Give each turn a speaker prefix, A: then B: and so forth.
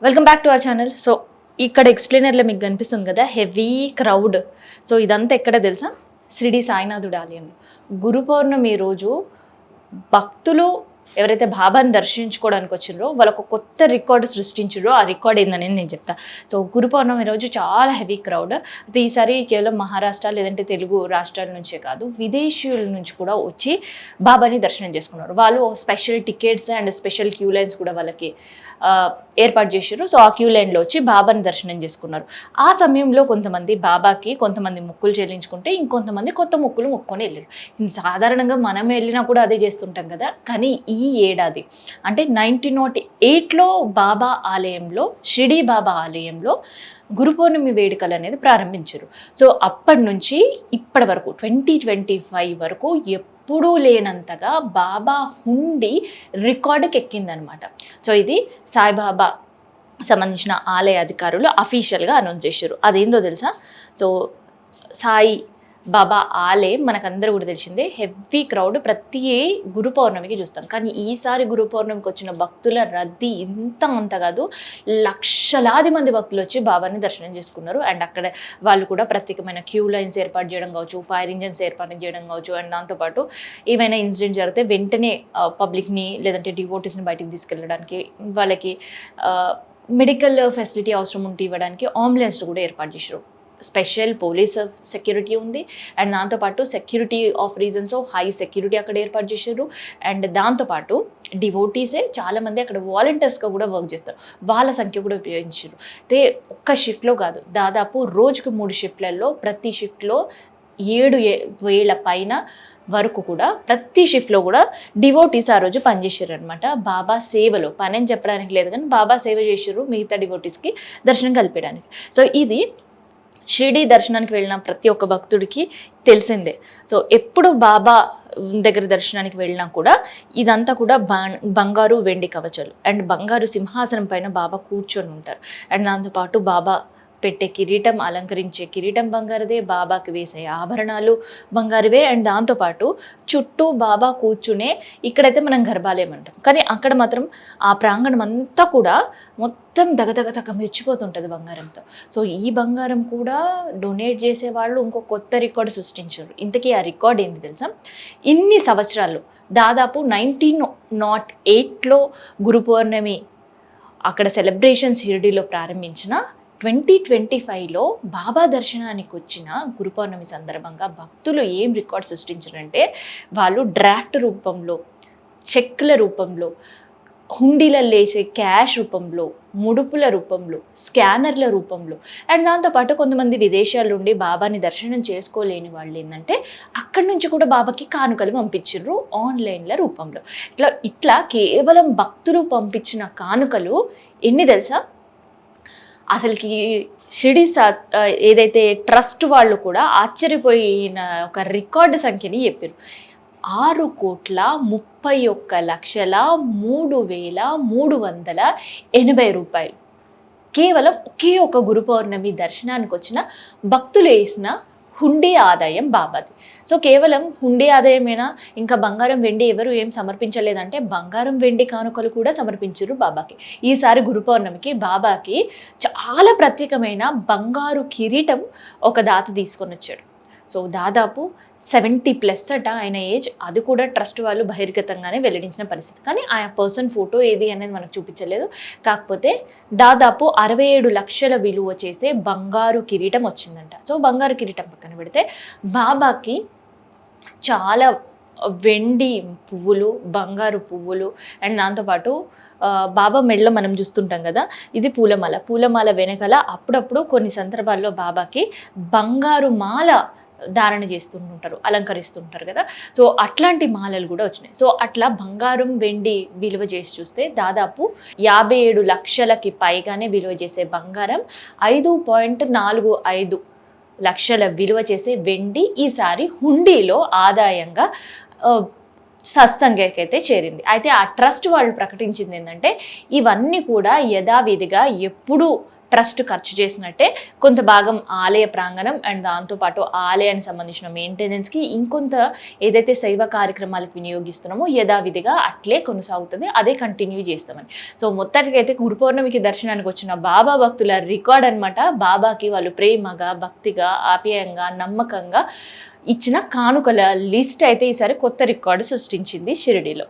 A: Welcome back to our channel. So ఇక్కడ ఎక్స్ప్లెయినర్లో మీకు కనిపిస్తుంది కదా హెవీ క్రౌడ్. సో ఇదంతా ఎక్కడ తెలుసా? షిరిడి సాయినాథుడి ఆలయంలో గురు పౌర్ణమి రోజు భక్తులు ఎవరైతే బాబాని దర్శించుకోవడానికి వచ్చిండ్రో వాళ్ళకు కొత్త రికార్డు సృష్టించారో ఆ రికార్డ్ ఏందని నేను చెప్తా. సో గురు పౌర్ణమి రోజు చాలా హెవీ క్రౌడ్. అయితే ఈసారి కేవలం మహారాష్ట్ర లేదంటే తెలుగు రాష్ట్రాల నుంచే కాదు విదేశీయుల నుంచి కూడా వచ్చి బాబాని దర్శనం చేసుకున్నారు. వాళ్ళు special tickets and special queue lines కూడా వాళ్ళకి ఏర్పాటు చేశారు. సో ఆ క్యూ లైన్లో వచ్చి బాబాని దర్శనం చేసుకున్నారు. ఆ సమయంలో కొంతమంది మొక్కులు చెల్లించుకుంటే ఇంకొంతమంది కొత్త మొక్కులు మొక్కుకొని వెళ్ళారు. సాధారణంగా మనం వెళ్ళినా కూడా అదే చేస్తుంటాం కదా. కానీ ఈ ఏడాది అంటే 1908లో బాబా ఆలయంలో షిరిడి బాబా ఆలయంలో గురు పౌర్ణమి వేడుకలు అనేది ప్రారంభించారు. సో అప్పటి నుంచి ఇప్పటి వరకు 2025 వరకు ఎప్పుడూ లేనంతగా బాబా హుండీ రికార్డుకి ఎక్కిందనమాట. సో ఇది సాయిబాబా సంబంధించిన ఆలయ అధికారులు అఫీషియల్గా అనౌన్స్ చేశారు. అదేందో తెలుసా? సో సాయి బాబా ఆలయం మనకందరూ కూడా తెలిసిందే, హెవీ క్రౌడ్ ప్రతి గురు పౌర్ణమికి చూస్తాం. కానీ ఈసారి గురు పౌర్ణమికి వచ్చిన భక్తుల రద్దీ అంత కాదు, లక్షలాది మంది భక్తులు వచ్చి బాబాని దర్శనం చేసుకున్నారు. అండ్ అక్కడ వాళ్ళు కూడా ప్రత్యేకమైన క్యూ లైన్స్ ఏర్పాటు చేయడం కావచ్చు, ఫైర్ ఇంజన్స్ ఏర్పాటు చేయడం కావచ్చు. అండ్ దాంతోపాటు ఏమైనా ఇన్సిడెంట్ జరిగితే వెంటనే పబ్లిక్ని లేదంటే డివోటీస్ని బయటికి తీసుకెళ్ళడానికి, వాళ్ళకి మెడికల్ ఫెసిలిటీ అవసరం ఉంటే ఇవ్వడానికి అంబులెన్స్లు కూడా ఏర్పాటు చేశారు. స్పెషల్ పోలీస్ సెక్యూరిటీ ఉంది. అండ్ దాంతోపాటు security of reasons high security అక్కడ ఏర్పాటు చేశారు. అండ్ దాంతోపాటు డివోటీసే చాలామంది అక్కడ వాలంటీర్స్గా కూడా వర్క్ చేస్తారు, వాళ్ళ సంఖ్య కూడా ఉపయోగించారు. అయితే ఒక్క షిఫ్ట్లో కాదు, దాదాపు రోజుకు 3 షిఫ్ట్లలో ప్రతి షిఫ్ట్లో 7,000 పైన వరకు కూడా ప్రతి షిఫ్ట్లో కూడా డివోటీస్ ఆ రోజు పనిచేసారు అనమాట. బాబా సేవలో, పని అని చెప్పడానికి లేదు కానీ బాబా సేవ చేశారు మిగతా డివోటీస్కి దర్శనం కల్పించడానికి. సో ఇది షిరిడి దర్శనానికి వెళ్ళిన ప్రతి ఒక్క భక్తుడికి తెలిసిందే. సో ఎప్పుడు బాబా దగ్గర దర్శనానికి వెళ్ళినా కూడా ఇదంతా కూడా బంగారు వెండి కవచాలు అండ్ బంగారు సింహాసనం పైన బాబా కూర్చొని ఉంటారు. అండ్ దాంతోపాటు బాబా పెట్టే కిరీటం, అలంకరించే కిరీటం బంగారుదే, బాబాకి వేసే ఆభరణాలు బంగారువే. అండ్ దాంతోపాటు చుట్టూ బాబా కూర్చునే, ఇక్కడైతే మనం గర్భాలయం అంటాం కానీ అక్కడ మాత్రం ఆ ప్రాంగణం అంతా కూడా మొత్తం దగదగ మెచ్చిపోతుంటుంది బంగారంతో. సో ఈ బంగారం కూడా డొనేట్ చేసే వాళ్ళు ఇంకో కొత్త రికార్డు సృష్టించారు. ఇంతకీ ఆ రికార్డ్ ఏంటి తెలుసా? ఇన్ని సంవత్సరాలు దాదాపు 1908లో గురు పౌర్ణమి అక్కడ సెలబ్రేషన్స్ షిరిడిలో ప్రారంభించిన 2025లో బాబా దర్శనానికి వచ్చిన గురు పౌర్ణమి సందర్భంగా భక్తులు ఏం రికార్డ్ సృష్టించారంటే, వాళ్ళు డ్రాఫ్ట్ రూపంలో, చెక్ల రూపంలో, హుండీలలో వేసే క్యాష్ రూపంలో, ముడుపుల రూపంలో, స్కానర్ల రూపంలో, అండ్ దాంతోపాటు కొంతమంది విదేశాల నుండి బాబాని దర్శనం చేసుకోలేని వాళ్ళు ఏంటంటే అక్కడి నుంచి కూడా బాబాకి కానుకలు పంపించారు ఆన్లైన్ల రూపంలో. ఇట్లా కేవలం భక్తులు పంపించిన కానుకలు ఎన్ని తెలుసా? అసలుకి షిరిడి ఏదైతే ట్రస్ట్ వాళ్ళు కూడా ఆశ్చర్యపోయిన ఒక రికార్డు సంఖ్యని చెప్పారు. 6,31,03,380 రూపాయలు కేవలం ఒకే ఒక గురు పౌర్ణమి దర్శనానికి వచ్చిన భక్తులు వేసిన హుండీ ఆదాయం బాబాది. సో కేవలం హుండీ ఆదాయమేనా? ఇంకా బంగారం వెండి ఎవరు ఏం సమర్పించలేదంటే బంగారం వెండి కానుకలు కూడా సమర్పించారు బాబాకి. ఈసారి గురు పౌర్ణమికి బాబాకి చాలా ప్రత్యేకమైన బంగారు కిరీటం ఒక దాత తీసుకొని వచ్చాడు. సో దాదాపు 70+ అట ఆయన ఏజ్. అది కూడా ట్రస్ట్ వాళ్ళు బహిర్గతంగానే వెల్లడించిన పరిస్థితి. కానీ ఆ పర్సన్ ఫోటో ఏది అనేది మనకు చూపించలేదు. కాకపోతే దాదాపు 67 లక్షల విలువ చేసే బంగారు కిరీటం వచ్చిందంట. సో బంగారు కిరీటం పక్కన పెడితే బాబాకి చాలా వెండి పువ్వులు, బంగారు పువ్వులు అండ్ దాంతోపాటు బాబా మెడలో మనం చూస్తుంటాం కదా, ఇది పూలమాల వెనకాల అప్పుడప్పుడు కొన్ని సందర్భాల్లో బాబాకి బంగారు మాల ధారణ చేస్తుంటారు, అలంకరిస్తుంటారు కదా. సో అట్లాంటి మాలలు కూడా వచ్చినాయి. సో అట్లా బంగారం వెండి విలువ చేసి చూస్తే దాదాపు 57 లక్షలకి పైగానే విలువ చేసే బంగారం, 5.45 లక్షల విలువ చేసే వెండి ఈసారి హుండీలో ఆదాయంగా సత్సంగకైతే చేరింది. అయితే ఆ ట్రస్ట్ వాళ్ళు ప్రకటించింది ఏంటంటే ఇవన్నీ కూడా యథావిధిగా ఎప్పుడూ ట్రస్ట్ ఖర్చు చేసినట్టే కొంత భాగం ఆలయ ప్రాంగణం అండ్ దాంతోపాటు ఆలయానికి సంబంధించిన మెయింటెనెన్స్కి ఇంకొంత ఏదైతే శైవ కార్యక్రమాలకు వినియోగిస్తున్నామో యథావిధిగా అట్లే కొనసాగుతుంది, అదే కంటిన్యూ చేస్తామని. సో మొత్తానికి అయితే గురు పౌర్ణమికి దర్శనానికి వచ్చిన బాబా భక్తుల రికార్డ్ అనమాట. బాబాకి వాళ్ళు ప్రేమగా, భక్తిగా, ఆప్యాయంగా, నమ్మకంగా ఇచ్చిన కానుకల లిస్ట్ అయితే ఈసారి కొత్త రికార్డు సృష్టించింది షిరిడీలో.